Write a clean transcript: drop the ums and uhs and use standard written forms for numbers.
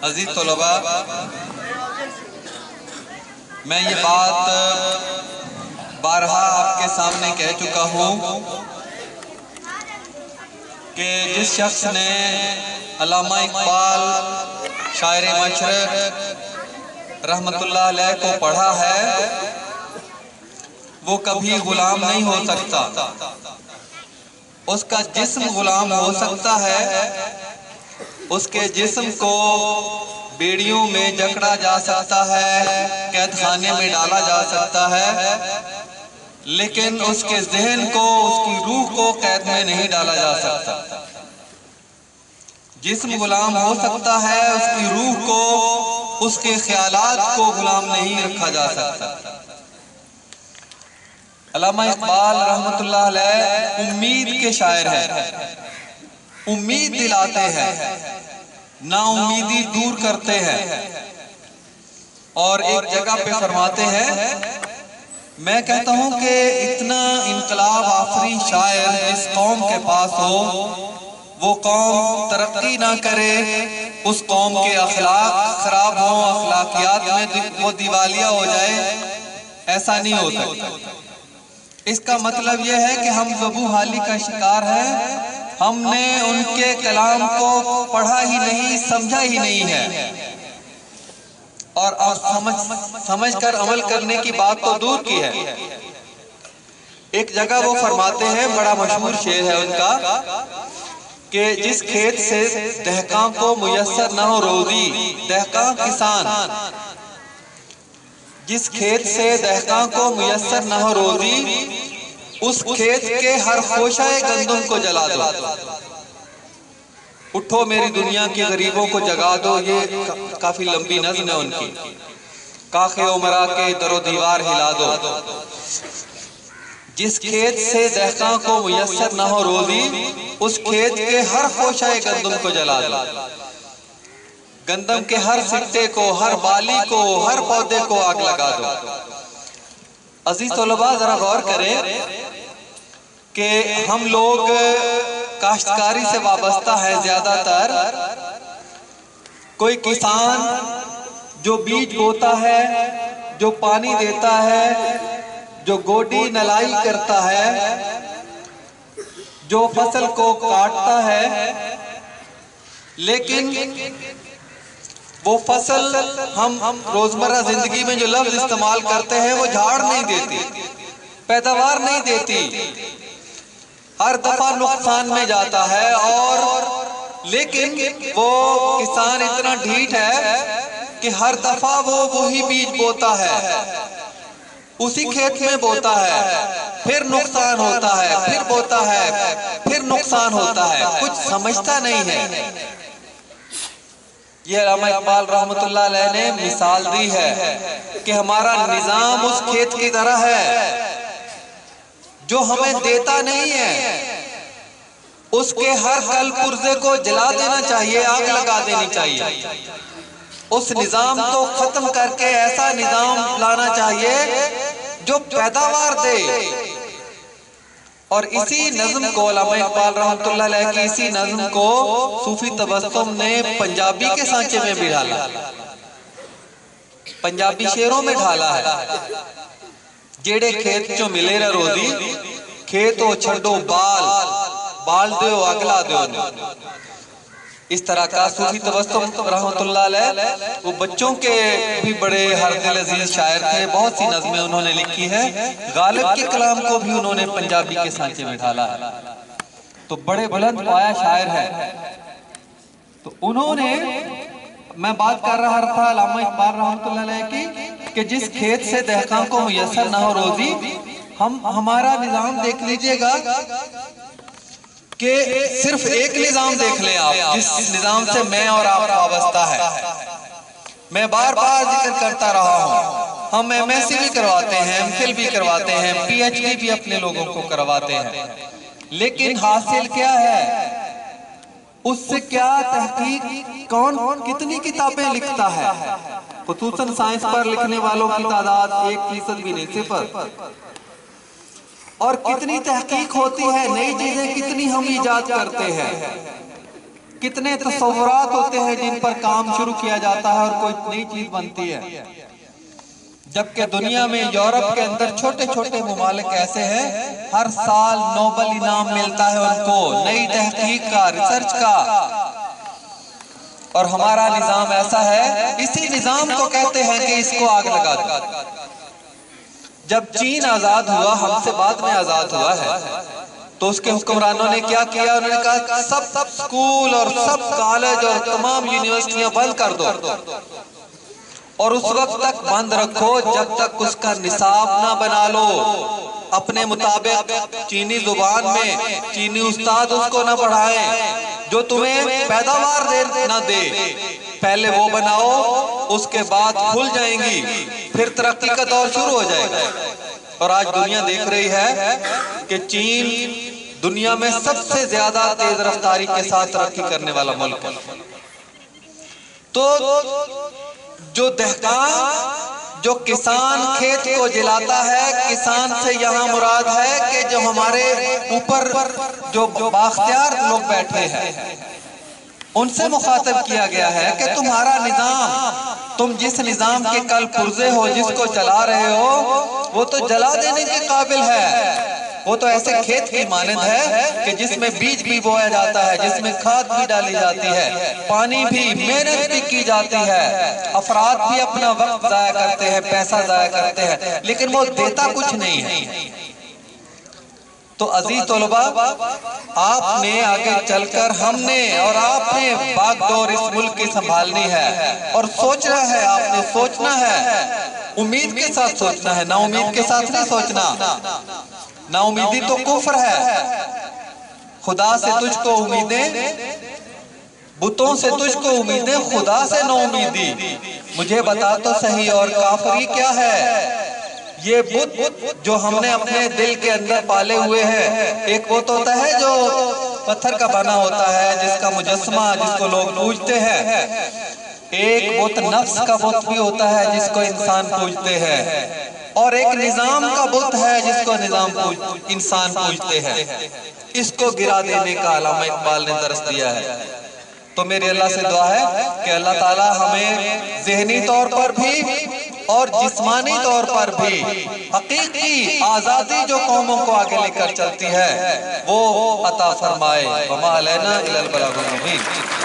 عزیز طلباء، میں یہ بات بارہا آپ کے سامنے کہہ چکا ہوں کہ جس شخص نے علامہ اقبال شاعر مشرق رحمت اللہ علیہ کو پڑھا ہے وہ کبھی غلام نہیں ہو سکتا۔ اس کا جسم غلام ہو سکتا ہے، اس کے جسم کو بیڑیوں میں جکڑا جا سکتا ہے، قید خانے میں ڈالا جا سکتا ہے، لیکن اس کے ذہن کو، اس کی روح کو قید میں نہیں ڈالا جا سکتا۔ جسم غلام ہو سکتا ہے، اس کی روح کو، اس کے خیالات کو غلام نہیں رکھا جا سکتا۔ علامہ اقبال رحمت اللہ علیہ امید کے شاعر ہیں، امید دلاتے ہیں، نا امیدی دور کرتے ہیں، اور ایک جگہ پہ فرماتے ہیں، میں کہتا ہوں کہ اتنا انقلاب آفرین شاعر جس قوم کے پاس ہو وہ قوم ترقی نہ کرے، اس قوم کے اخلاق خراب ہوں، اخلاقیات میں وہ دیوالیہ ہو جائے، ایسا نہیں ہو سکتا۔ اس کا مطلب یہ ہے کہ ہم ذبح حالی کا شکار ہیں، ہم نے ان کے کلام کو پڑھا ہی نہیں، سمجھا ہی نہیں ہے، اور سمجھ کر عمل کرنے کی بات تو دور کی ہے۔ ایک جگہ وہ فرماتے ہیں، بڑا مشہور شعر ہے ان کا، کہ جس کھیت سے دہقاں کو میسر نہ ہو روزی، دہقاں کسان، جس کھیت سے دہقاں کو میسر نہ ہو روزی، اس کھیت کے ہر خوشہ گندم کو جلا دو۔ اٹھو میری دنیا کی غریبوں کو جگا دو، یہ کافی لمبی نظم ہے ان کی۔ کاخ عمرہ کے در و دیوار ہلا دو، جس کھیت سے دہقاں کو میسر نہ ہو روزی، اس کھیت کے ہر خوشہ گندم کو جلا دو، گندم کے ہر سکتے کو، ہر بالی کو، ہر پودے کو آگ لگا دو۔ عزیز طلباء ذرا غور کریں کہ ہم لوگ کاشتکاری سے وابستہ ہیں زیادہ تر۔ کوئی کسان جو بیج بوتا ہے، جو پانی دیتا ہے، جو گوڈی نلائی کرتا ہے، جو فصل کو کاٹتا ہے، لیکن وہ فصل ہم روزمرہ زندگی میں جو لفظ استعمال کرتے ہیں وہ جھاڑ نہیں دیتی، پیداوار نہیں دیتی، ہر دفعہ نقصان میں جاتا ہے، اور لیکن وہ کسان اتنا ڈھیٹ ہے کہ ہر دفعہ وہ وہی بیج بوتا ہے، اسی کھیت میں بوتا ہے، پھر نقصان ہوتا ہے، پھر بوتا ہے، پھر نقصان ہوتا ہے، کچھ سمجھتا نہیں ہے۔ یہ علامہ اقبال رحمت اللہ علیہ نے مثال دی ہے کہ ہمارا نظام اس کھیت کی طرح ہے جو ہمیں دیتا نہیں ہے، اس کے ہر کل پرزے کو جلا دینا چاہیے، آگ لگا دینی چاہیے، اس نظام کو ختم کر کے ایسا نظام لانا چاہیے جو پیداوار دے۔ اور اسی نظم کو علامہ اقبال رحمت اللہ علیہ کی اسی نظم کو صوفی تبسم نے پنجابی کے سانچے میں بھی ڈالا، پنجابی شعروں میں ڈھالا ہے۔ جیڑے کھیت چو ملے رہ روزی، کھیتو چھڑو بال دیو اگلا دیو۔ اس طرح کا صوفی تبسم رحمت اللہ علیہ وہ بچوں کے بھی بڑے ہر دل عزیز شاعر تھے، بہت سی نظمیں انہوں نے لکھی ہیں، غالب کے کلام کو بھی انہوں نے پنجابی کے سانچے میں ڈھالا ہے، تو بڑے بلند پایا شاعر ہے۔ تو انہوں نے، میں بات کر رہا تھا علامہ اقبال رحمت اللہ علیہ کی، کہ جس کھیت سے دہقاں کو میسر نہ ہو روزی، ہمارا نظام دیکھ لیجئے گا کہ صرف ایک نظام دیکھ لیں آپ جس نظام سے میں اور آپ وابستہ ہے۔ میں بار بار ذکر کرتا رہا ہوں، ہم ایم ایس سی بھی کرواتے ہیں، ایم فل بھی کرواتے ہیں، پی ایچ ڈی بھی اپنے لوگوں کو کرواتے ہیں، لیکن حاصل کیا ہے؟ اس سے کیا تحقیق، کون کتنی کتابیں لکھتا ہے؟ خصوصاً سائنس پر لکھنے والوں کی تعداد 1% بھی نہیں، 0۔ اور کتنی تحقیق ہوتی ہے، نئی چیزیں کتنی ہم ایجاد کرتے ہیں، کتنے تصورات ہوتے ہیں جن پر کام شروع کیا جاتا ہے اور کوئی نئی چیز بنتی ہے، جبکہ دنیا میں یورپ کے اندر چھوٹے چھوٹے ممالک ایسے ہیں ہر سال نوبل انعام ملتا ہے ان کو نئی تحقیق کا، ریسرچ کا، اور ہمارا نظام ایسا ہے، اسی نظام کو کہتے ہیں کہ اس کو آگ لگا دو۔ جب چین آزاد ہوا، ہم سے بعد میں آزاد ہوا ہے، تو اس کے حکمرانوں نے کیا کیا؟ انہوں نے کہا سب سکول اور سب کالج اور تمام یونیورسٹیاں بند کر دو اور اس وقت تک بند رکھو جب تک اس کا نصاب نہ بنا لو، اپنے مطابق چینی زبان میں، چینی استاد اس کو نہ پڑھائیں، جو تمہیں پیداوار نہ دے، پہلے وہ بناؤ، اس کے بعد کھل جائیں گی، پھر ترقی کا دور شروع ہو جائے گا۔ اور آج دنیا دیکھ رہی ہے کہ چین دنیا میں سب سے زیادہ تیز رفتاری کے ساتھ ترقی کرنے والا ملک ہے۔ تو جو دہقان، جو کسان کھیت کو جلاتا ہے، کسان سے یہاں مراد ہے کہ جو ہمارے اوپر جو بااختیار لوگ بیٹھے ہیں، ان سے مخاطب کیا گیا ہے کہ تمہارا نظام، تم جس نظام کے کل پرزے ہو، جس کو چلا رہے ہو، وہ تو جلا دینے کے قابل ہے۔ وہ تو ایسے کھیت کی مانند ہے کہ جس میں بیج بھی بویا جاتا ہے، جس میں کھاد بھی ڈالی جاتی ہے، پانی بھی، محنت بھی کی جاتی ہے، افراد بھی اپنا وقت ضائع کرتے ہیں، پیسہ ضائع کرتے ہیں، لیکن وہ دیتا کچھ نہیں ہے۔ تو عزیز طلباء، آپ نے آگے چل کر، ہم نے اور آپ نے باغ دور اس ملک کی سنبھالنی ہے، اور سوچنا ہے، آپ نے سوچنا ہے، امید کے ساتھ سوچنا ہے، نا امید کے ساتھ نہیں سوچنا۔ نا امیدی تو کفر ہے۔ خدا سے تجھ کو امیدیں، بتوں سے تجھ کو امیدیں، خدا سے نا امیدی، مجھے بتا تو صحیح اور کافری کیا ہے؟ یہ بت جو ہم نے اپنے دل کے اندر پالے ہوئے ہیں، ایک بت ہوتا ہے جو پتھر کا بنا ہوتا ہے، جس کا مجسمہ، جس کو لوگ پوجتے ہیں، ایک بت نفس کا بت بھی ہوتا ہے جس کو انسان پوجتے ہیں، اور ایک نظام کا بت ہے جس کو انسان پوجتے ہیں۔ اس کو گرا دینے کا علامہ اقبال نے درس دیا ہے۔ تو میری اللہ سے دعا ہے کہ اللہ تعالی ہمیں ذہنی طور پر بھی اور جسمانی طور پر بھی حقیقی آزادی جو قوموں کو آگے لے کر چلتی ہے وہ عطا فرمائے۔ وما علینا الا البلاغ المبین۔